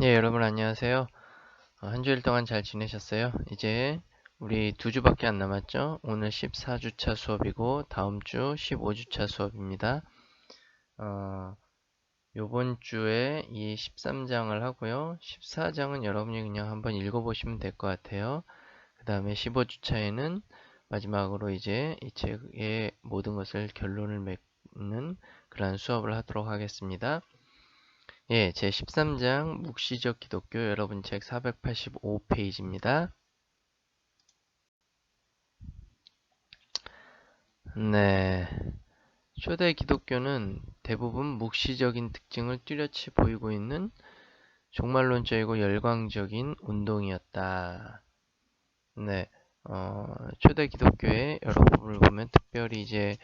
예, 여러분 안녕하세요. 한 주일 동안 잘 지내셨어요? 이제 우리 2주밖에 안 남았죠? 오늘 14주차 수업이고 다음 주 15주차 수업입니다. 요번 주에 이 13장을 하고요. 14장은 여러분이 그냥 한번 읽어보시면 될 것 같아요. 그 다음에 15주차에는 마지막으로 이제 이 책의 모든 것을 결론을 맺는 그러한 수업을 하도록 하겠습니다. 예, 제 13장 묵시적 기독교 여러분 책 485페이지입니다. 네. 초대 기독교는 대부분 묵시적인 특징을 뚜렷이 보이고 있는 종말론적이고 열광적인 운동이었다. 네. 초대 기독교의 여러 부분을 보면 특별히 이제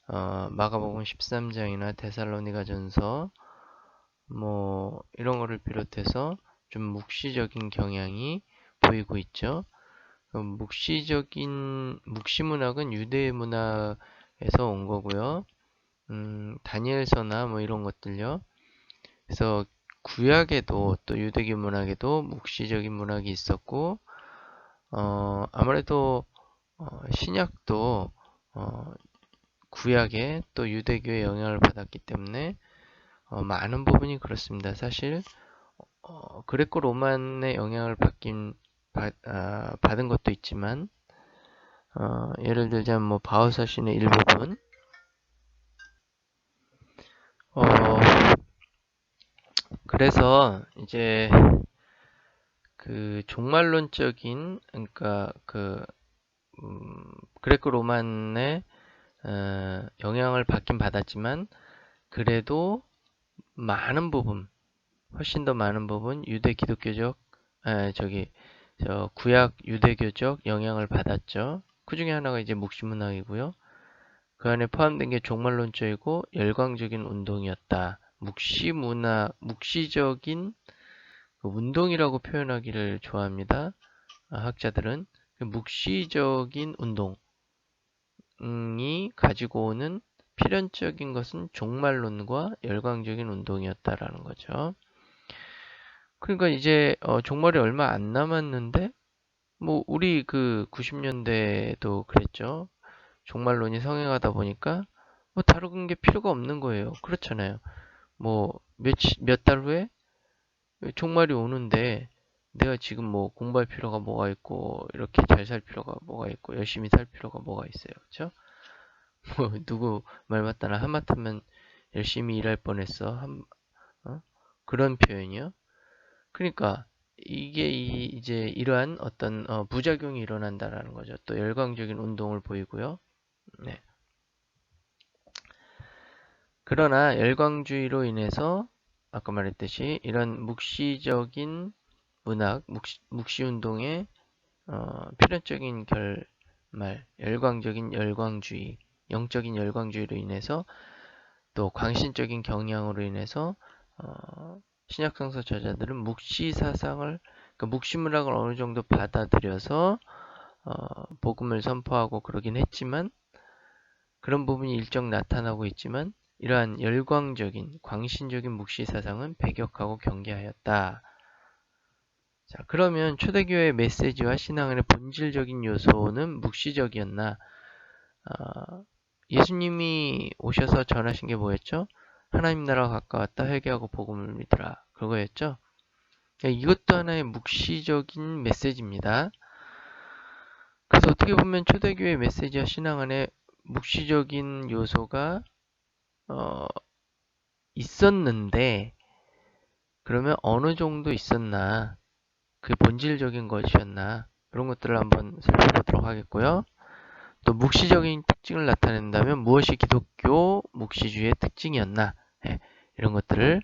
마가복음 13장이나 데살로니가전서 뭐 이런 거를 비롯해서 좀 묵시적인 경향이 보이고 있죠. 묵시문학은 유대 문학에서 온 거고요. 다니엘서나 뭐 이런 것들요. 그래서 구약에도 또 유대교 문학에도 묵시적인 문학이 있었고, 아무래도 신약도 구약에 또 유대교의 영향을 받았기 때문에 많은 부분이 그렇습니다. 사실 그레코 로만의 영향을 받은 것도 있지만 예를 들자면 뭐 바오사신의 일부분 어, 그래서 이제 그 종말론적인 그러니까 그레코 로만의 영향을 받긴 받았지만 그래도 많은 부분 훨씬 더 많은 부분 유대 기독교적 저 구약 유대교적 영향을 받았죠. 그 중에 하나가 이제 묵시문학이고요. 그 안에 포함된 게 종말론적이고 열광적인 운동이었다. 묵시적인 그 운동이라고 표현하기를 좋아합니다. 학자들은 그 묵시적인 운동이 가지고 오는 필연적인 것은 종말론과 열광적인 운동이었다라는 거죠. 그러니까 이제 종말이 얼마 안 남았는데 뭐 우리 그 90년대도 그랬죠. 종말론이 성행하다 보니까 뭐 다른 게 필요가 없는 거예요. 그렇잖아요. 뭐 몇 달 후에 종말이 오는데 내가 지금 뭐 공부할 필요가 뭐가 있고 이렇게 잘 살 필요가 뭐가 있고 열심히 살 필요가 뭐가 있어요. 그렇죠? 뭐 누구 말 맞다나 하마터면 열심히 일할 뻔했어. 어? 그런 표현이요. 그러니까 이게 이제 이러한 어떤 부작용이 일어난다라는 거죠. 또 열광적인 운동을 보이고요. 네. 그러나 열광주의로 인해서 아까 말했듯이 이런 묵시적인 문학, 묵시 운동의 필연적인 결말, 열광적인 열광주의, 영적인 열광주의로 인해서 또 광신적인 경향으로 인해서 신약성서 저자들은 묵시 사상을, 그러니까 묵시 문학을 어느 정도 받아들여서 복음을 선포하고 그러긴 했지만 그런 부분이 일정 나타나고 있지만 이러한 열광적인 광신적인 묵시 사상은 배격하고 경계하였다. 자, 그러면 초대교회의 메시지와 신앙 안의 본질적인 요소는 묵시적이었나? 예수님이 오셔서 전하신 게 뭐였죠? 하나님 나라가 가까웠다. 회개하고 복음을 믿으라. 그거였죠? 이것도 하나의 묵시적인 메시지입니다. 그래서 어떻게 보면 초대교회 메시지와 신앙 안에 묵시적인 요소가 있었는데 그러면 어느 정도 있었나? 그 본질적인 것이었나? 이런 것들을 한번 살펴보도록 하겠고요. 또 묵시적인 특징을 나타낸다면 무엇이 기독교 묵시주의의 특징이었나? 예, 이런 것들을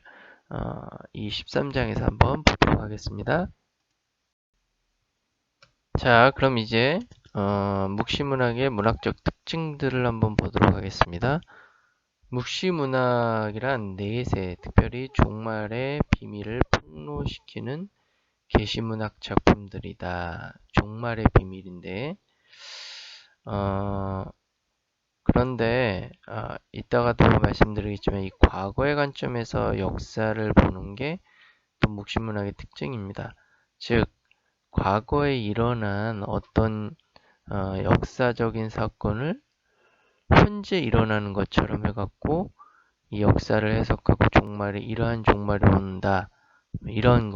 이 13장에서 한번 보도록 하겠습니다. 자, 그럼 이제 묵시문학의 문학적 특징들을 한번 보도록 하겠습니다. 묵시문학이란 내세, 특별히 종말의 비밀을 폭로시키는 계시문학 작품들이다. 종말의 비밀인데 그런데 이따가도 말씀드리겠지만 이 과거의 관점에서 역사를 보는 게 또 묵시문학의 특징입니다. 즉, 과거에 일어난 어떤 역사적인 사건을 현재 일어나는 것처럼 해갖고 이 역사를 해석하고 종말이 이러한 종말이 온다. 이런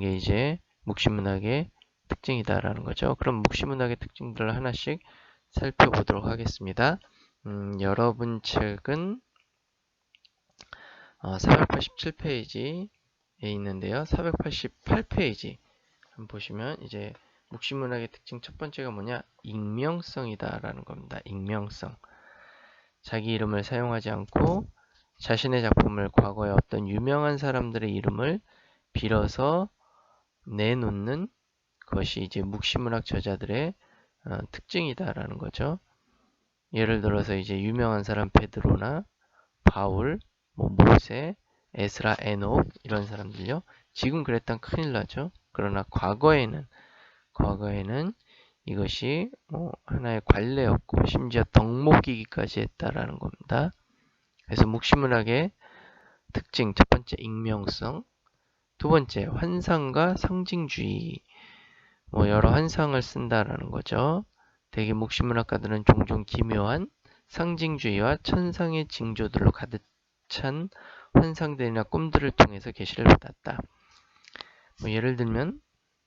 게 이제 묵시문학의 특징이다라는 거죠. 그럼 묵시문학의 특징들을 하나씩 살펴보도록 하겠습니다. 여러분 책은 487페이지에 있는데요. 488페이지 한번 보시면 이제 묵시문학의 특징 첫 번째가 뭐냐? 익명성이다라는 겁니다. 익명성. 자기 이름을 사용하지 않고 자신의 작품을 과거에 어떤 유명한 사람들의 이름을 빌어서 내놓는 것이 이제 묵시문학 저자들의 특징이다라는 거죠. 예를 들어서 이제 유명한 사람 베드로나 바울, 모세, 에스라, 에녹 이런 사람들요. 지금 그랬다면 큰일 나죠. 그러나 과거에는 이것이 하나의 관례였고 심지어 덕목이기까지 했다라는 겁니다. 그래서 묵시문학의 특징 첫 번째 익명성, 두 번째 환상과 상징주의, 여러 환상을 쓴다라는 거죠. 대개 묵시문학가들은 종종 기묘한 상징주의와 천상의 징조들로 가득 찬 환상들이나 꿈들을 통해서 계시를 받았다. 예를 들면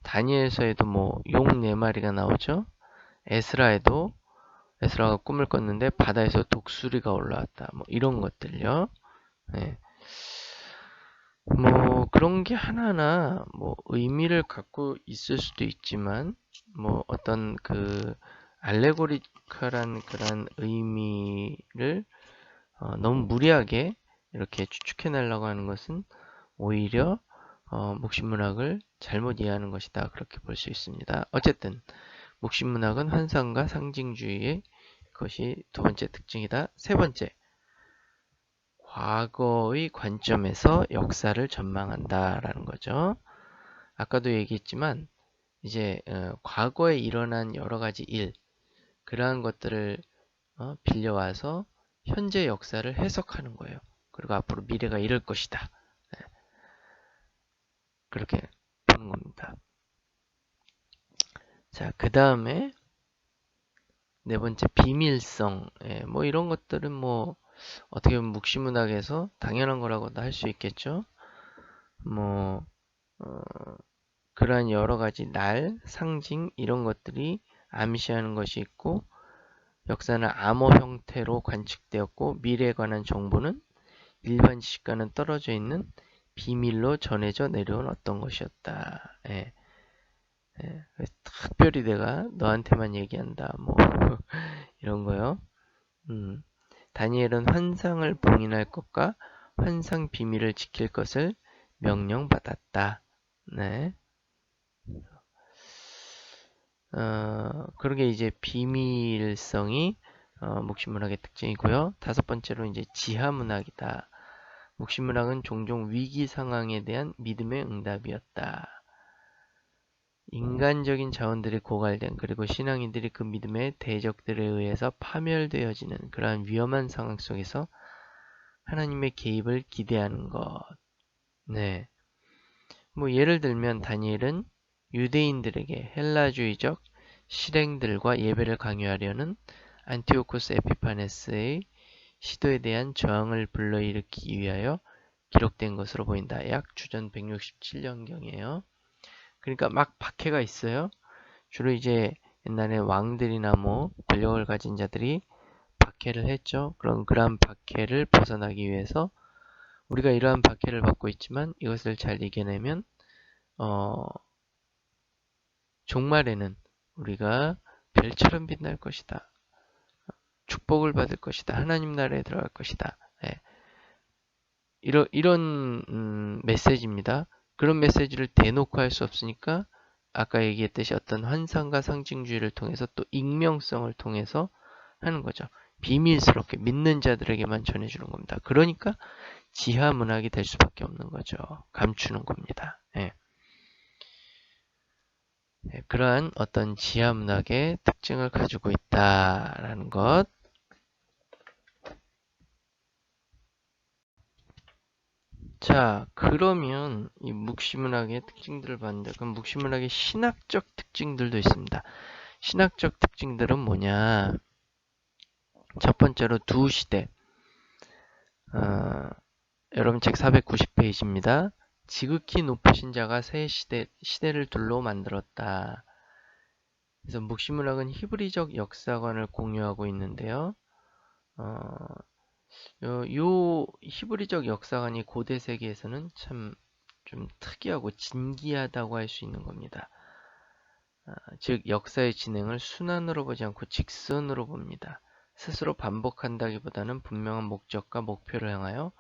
다니엘서에도 용 4마리가 나오죠. 에스라가 꿈을 꿨는데 바다에서 독수리가 올라왔다. 이런 것들요. 네. 그런 게 하나하나 의미를 갖고 있을 수도 있지만 어떤 그 알레고리컬한 그런 의미를 너무 무리하게 이렇게 추측해 내려고 하는 것은 오히려 묵시문학을 잘못 이해하는 것이다. 그렇게 볼 수 있습니다. 어쨌든 묵시문학은 환상과 상징주의의 것이 두 번째 특징이다. 세 번째, 과거의 관점에서 역사를 전망한다라는 거죠. 아까도 얘기했지만 이제 과거에 일어난 여러 가지 일, 그러한 것들을 빌려와서 현재 역사를 해석하는 거예요. 그리고 앞으로 미래가 이럴 것이다. 그렇게 보는 겁니다. 자, 그 다음에 네 번째 비밀성. 이런 것들은 어떻게 보면 묵시문학에서 당연한 거라고도 할 수 있겠죠. 그러한 여러 가지 날, 상징 이런 것들이 암시하는 것이 있고 역사는 암호 형태로 관측되었고 미래에 관한 정보는 일반 지식과는 떨어져 있는 비밀로 전해져 내려온 어떤 것이었다. 특별히 내가 너한테만 얘기한다. 이런 거요. 다니엘은 환상을 봉인할 것과 환상 비밀을 지킬 것을 명령받았다. 네. 그러게 이제 비밀성이 묵시문학의 특징이고요. 다섯 번째로 이제 지하문학이다. 묵시문학은 종종 위기 상황에 대한 믿음의 응답이었다. 인간적인 자원들이 고갈된 그리고 신앙인들이 그 믿음의 대적들에 의해서 파멸되어지는 그러한 위험한 상황 속에서 하나님의 개입을 기대하는 것. 네. 예를 들면 다니엘은 유대인들에게 헬라주의적 실행들과 예배를 강요하려는 안티오코스 에피파네스의 시도에 대한 저항을 불러일으키기 위하여 기록된 것으로 보인다. 약 주전 167년경이에요. 그러니까 막 박해가 있어요. 주로 이제 옛날에 왕들이나 권력을 가진 자들이 박해를 했죠. 그럼 그러한 박해를 벗어나기 위해서 우리가 이러한 박해를 받고 있지만 이것을 잘 이겨내면 종말에는 우리가 별처럼 빛날 것이다. 축복을 받을 것이다. 하나님 나라에 들어갈 것이다. 이런 메시지입니다. 그런 메시지를 대놓고 할 수 없으니까 아까 얘기했듯이 어떤 환상과 상징주의를 통해서 또 익명성을 통해서 하는 거죠. 비밀스럽게 믿는 자들에게만 전해주는 겁니다. 그러니까 지하문학이 될 수밖에 없는 거죠. 감추는 겁니다. 그러한 어떤 지하문학의 특징을 가지고 있다라는 것. 자, 그러면 이 묵시문학의 특징들을 봤는데, 그럼 묵시문학의 신학적 특징들도 있습니다. 신학적 특징들은 뭐냐? 첫 번째로 두 시대. 여러분 책 490페이지입니다. 지극히 높으신 자가 새 시대를 둘로 만들었다. 그래서 묵시문학은 히브리적 역사관을 공유하고 있는데요. 요 히브리적 역사관이 고대 세계에서는 참 좀 특이하고 진기하다고 할 수 있는 겁니다. 즉 역사의 진행을 순환으로 보지 않고 직선으로 봅니다. 스스로 반복한다기보다는 분명한 목적과 목표를 향하여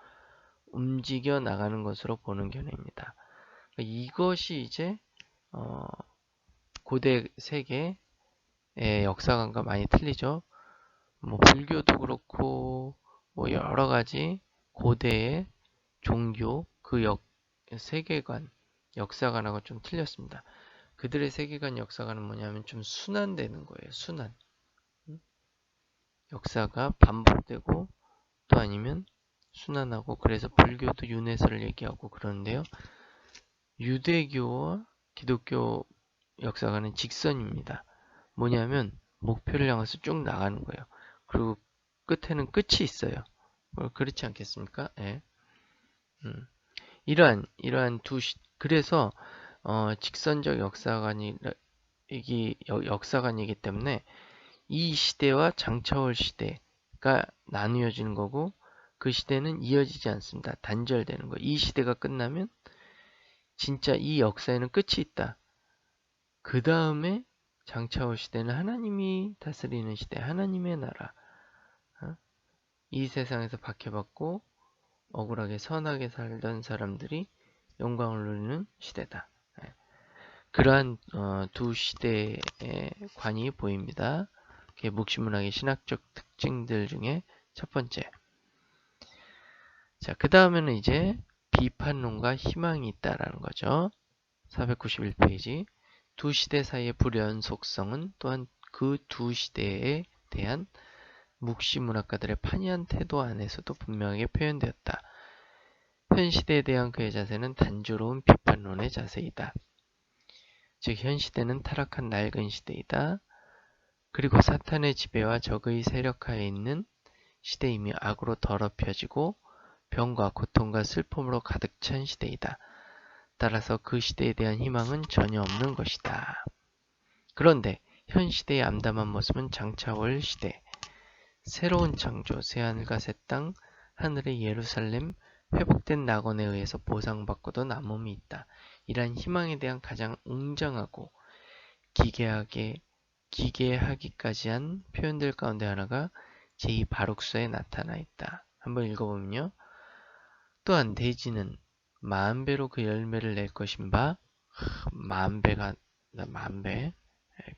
움직여 나가는 것으로 보는 견해입니다. 이것이 이제 고대 세계의 역사관과 많이 틀리죠. 뭐 불교도 그렇고 뭐 여러 가지 고대의 종교 그 세계관 역사관하고 좀 틀렸습니다. 그들의 세계관 역사관은 뭐냐면 좀 순환되는 거예요. 순환. 역사가 반복되고 또 아니면 순환하고, 그래서 불교도 윤회설을 얘기하고 그러는데요. 유대교와 기독교 역사관은 직선입니다. 뭐냐면 목표를 향해서 쭉 나가는 거예요. 그리고 끝에는 끝이 있어요. 그렇지 않겠습니까? 예. 이러한 그래서 직선적 역사관이기 때문에 이 시대와 장차올 시대가 나누어지는 거고, 그 시대는 이어지지 않습니다. 단절되는 거예요. 이 시대가 끝나면 진짜 이 역사에는 끝이 있다. 그 다음에 장차올 시대는 하나님이 다스리는 시대, 하나님의 나라. 이 세상에서 박해받고 억울하게 선하게 살던 사람들이 영광을 누리는 시대다. 그러한 두 시대의 관이 보입니다. 묵시문학의 신학적 특징들 중에 첫 번째. 자, 그 다음에는 이제 비판론과 희망이 있다라는 거죠. 491페이지. 두 시대 사이의 불연속성은 또한 그 두 시대에 대한 묵시문학가들의 판이한 태도 안에서도 분명하게 표현되었다. 현 시대에 대한 그의 자세는 단조로운 비판론의 자세이다. 즉, 현 시대는 타락한 낡은 시대이다. 그리고 사탄의 지배와 적의 세력하에 있는 시대이며 악으로 더럽혀지고 병과 고통과 슬픔으로 가득 찬 시대이다. 따라서 그 시대에 대한 희망은 전혀 없는 것이다. 그런데 현 시대의 암담한 모습은 장차올 시대, 새로운 창조, 새하늘과 새 땅, 하늘의 예루살렘, 회복된 낙원에 의해서 보상받고도 남음이 있다. 이러한 희망에 대한 가장 웅장하고 기괴하기까지 한 표현들 가운데 하나가 제2 바룩서에 나타나 있다. 한번 읽어보면요. 또한 대지는 만배로 그 열매를 낼 것인바, 만배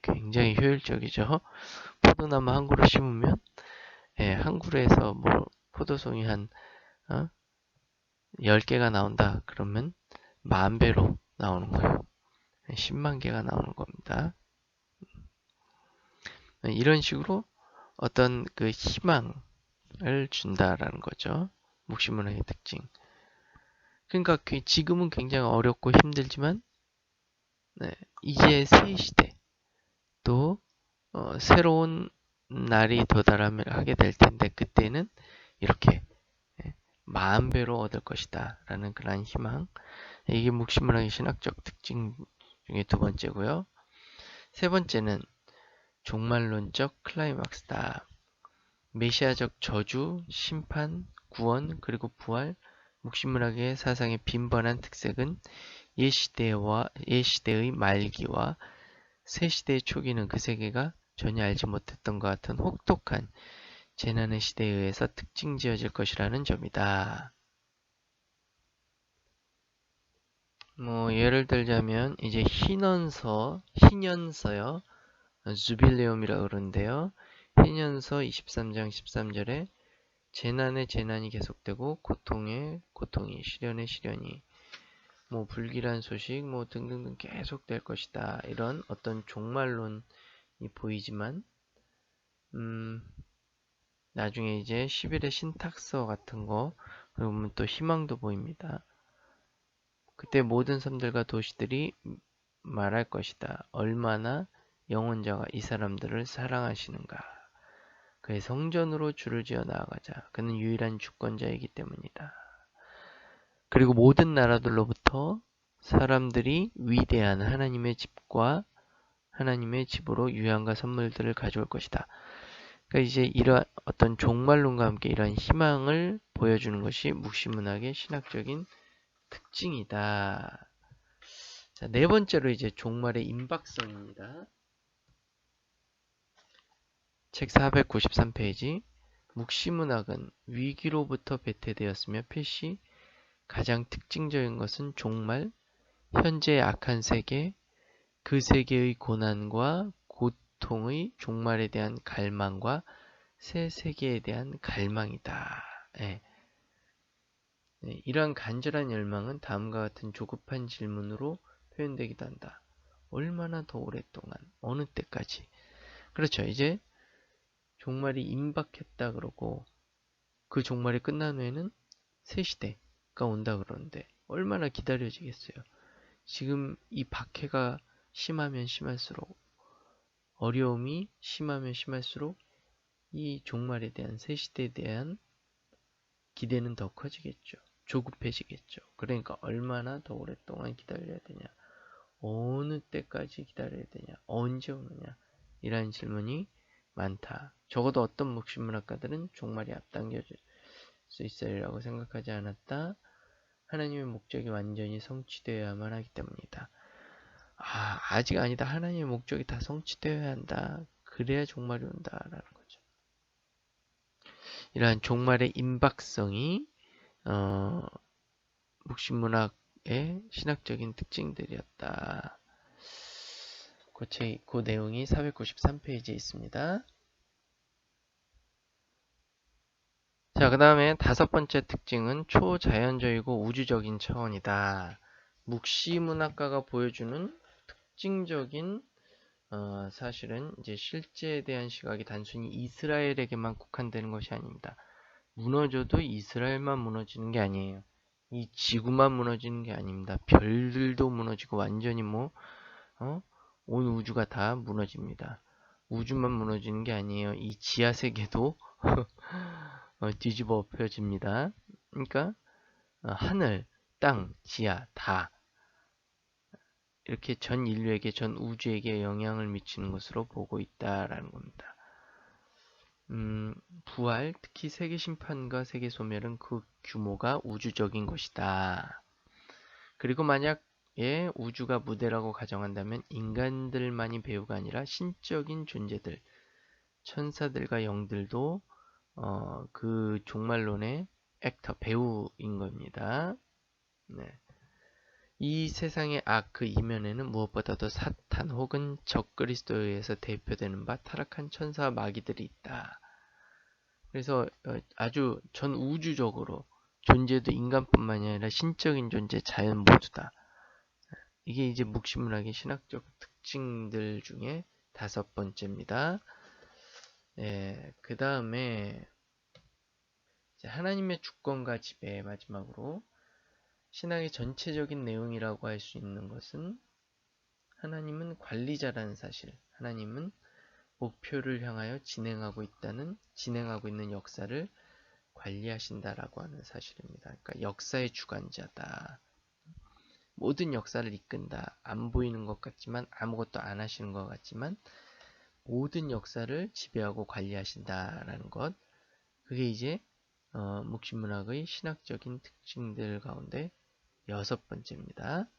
굉장히 효율적이죠. 포도나무 한 그루 심으면 한 그루에서 뭐 포도송이 한 10개가 나온다. 그러면 만배로 나오는 거예요. 10만 개가 나오는 겁니다. 이런 식으로 어떤 그 희망을 준다라는 거죠. 묵시문학의 특징. 그러니까 지금은 굉장히 어렵고 힘들지만 이제 새 시대 또 새로운 날이 도달하게 될 텐데 그때는 이렇게 만 배로 얻을 것이다 라는 그런 희망. 이게 묵시문학의 신학적 특징 중에 두 번째고요. 세 번째는 종말론적 클라이막스다. 메시아적 저주, 심판, 구원, 그리고 부활. 묵시문학의 사상의 빈번한 특색은 옛시대의 말기와 새시대의 초기는 그 세계가 전혀 알지 못했던 것 같은 혹독한 재난의 시대에 의해서 특징 지어질 것이라는 점이다. 뭐 예를 들자면 이제 희년서요. 주빌레움이라고 그러는데요. 희년서 23장 13절에 재난의 재난이 계속되고 고통의 고통이, 시련의 시련이, 뭐 불길한 소식 뭐 등등등 계속될 것이다. 이런 어떤 종말론이 보이지만 나중에 이제 11의 신탁서 같은 거 그러면 또 희망도 보입니다. 그때 모든 섬들과 도시들이 말할 것이다. 얼마나 영혼자가 이 사람들을 사랑하시는가. 그의 성전으로 줄을 지어 나아가자. 그는 유일한 주권자이기 때문이다. 그리고 모든 나라들로부터 사람들이 위대한 하나님의 집과 하나님의 집으로 유향과 선물들을 가져올 것이다. 그러니까 이제 이러한 어떤 종말론과 함께 이러한 희망을 보여주는 것이 묵시문학의 신학적인 특징이다. 자, 네 번째로 이제 종말의 임박성입니다. 책 493페이지. 묵시문학은 위기로부터 배태되었으며 필시 가장 특징적인 것은 종말, 현재의 악한 세계, 그 세계의 고난과 고통의 종말에 대한 갈망과 새 세계에 대한 갈망이다. 예. 네, 이러한 간절한 열망은 다음과 같은 조급한 질문으로 표현되기도 한다. 얼마나 더 오랫동안, 어느 때까지? 그렇죠. 이제 종말이 임박했다 그러고 그 종말이 끝난 후에는 새 시대가 온다 그러는데 얼마나 기다려지겠어요. 지금 이 박해가 심하면 심할수록 어려움이 심하면 심할수록 이 종말에 대한 새 시대에 대한 기대는 더 커지겠죠. 조급해지겠죠. 그러니까 얼마나 더 오랫동안 기다려야 되냐. 어느 때까지 기다려야 되냐. 언제 오느냐. 이라는 질문이 많다. 적어도 어떤 묵시문학가들은 종말이 앞당겨질 수 있으리라고 생각하지 않았다. 하나님의 목적이 완전히 성취되어야만 하기 때문이다. 아직 아니다. 하나님의 목적이 다 성취되어야 한다. 그래야 종말이 온다라는 거죠. 이러한 종말의 임박성이 묵시문학의 신학적인 특징들이었다. 그 내용이 493페이지에 있습니다. 자, 그 다음에 다섯 번째 특징은 초자연적이고 우주적인 차원이다. 묵시문학가가 보여주는 특징적인 사실은 이제 실제에 대한 시각이 단순히 이스라엘에게만 국한되는 것이 아닙니다. 무너져도 이스라엘만 무너지는 게 아니에요. 이 지구만 무너지는 게 아닙니다. 별들도 무너지고 완전히 온 우주가 다 무너집니다. 우주만 무너지는 게 아니에요. 이 지하 세계도 뒤집어 엎여집니다. 그러니까 하늘, 땅, 지하 다 이렇게 전 인류에게, 전 우주에게 영향을 미치는 것으로 보고 있다라는 겁니다. 부활, 특히 세계 심판과 세계 소멸은 그 규모가 우주적인 것이다. 그리고 만약 우주가 무대라고 가정한다면 인간들만이 배우가 아니라 신적인 존재들, 천사들과 영들도 그 종말론의 액터, 배우인 겁니다. 네. 이 세상의 악 그 이면에는 무엇보다도 사탄 혹은 적그리스도에 의해서 대표되는 바 타락한 천사와 마귀들이 있다. 그래서 아주 전 우주적으로 존재도 인간뿐만이 아니라 신적인 존재, 자연 모두다. 이게 이제 묵시문학의 신학적 특징들 중에 다섯 번째입니다. 네, 그 다음에 하나님의 주권과 지배 마지막으로 신학의 전체적인 내용이라고 할 수 있는 것은 하나님은 관리자라는 사실, 하나님은 목표를 향하여 진행하고 있는 역사를 관리하신다라고 하는 사실입니다. 그러니까 역사의 주관자다. 모든 역사를 이끈다. 안 보이는 것 같지만 아무것도 안 하시는 것 같지만 모든 역사를 지배하고 관리하신다라는 것. 그게 이제 묵시문학의 신학적인 특징들 가운데 여섯 번째입니다.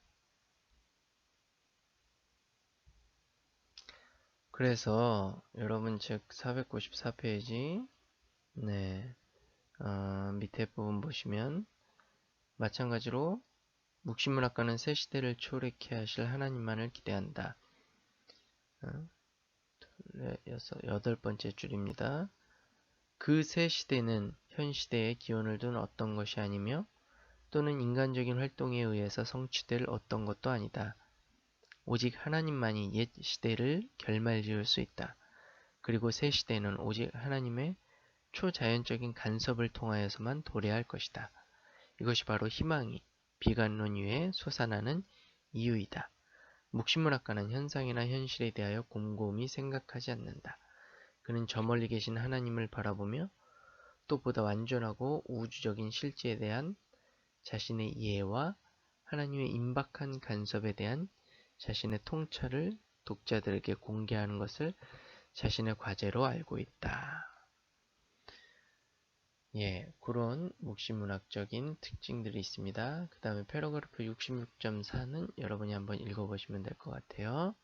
그래서 여러분 책 494페이지 네, 밑에 부분 보시면 마찬가지로 묵시문학가는 새 시대를 초래케 하실 하나님만을 기대한다. 여덟 번째 줄입니다. 그 새 시대는 현 시대에 기원을 둔 어떤 것이 아니며 또는 인간적인 활동에 의해서 성취될 어떤 것도 아니다. 오직 하나님만이 옛 시대를 결말지을 수 있다. 그리고 새 시대는 오직 하나님의 초자연적인 간섭을 통하여서만 도래할 것이다. 이것이 바로 희망이 비관론 이후에 솟아나는 이유이다. 묵시문학가는 현상이나 현실에 대하여 곰곰이 생각하지 않는다. 그는 저 멀리 계신 하나님을 바라보며 또 보다 완전하고 우주적인 실제에 대한 자신의 이해와 하나님의 임박한 간섭에 대한 자신의 통찰을 독자들에게 공개하는 것을 자신의 과제로 알고 있다. 예, 그런 묵시문학적인 특징들이 있습니다. 그 다음에 패러그래프 66.4는 여러분이 한번 읽어보시면 될 것 같아요.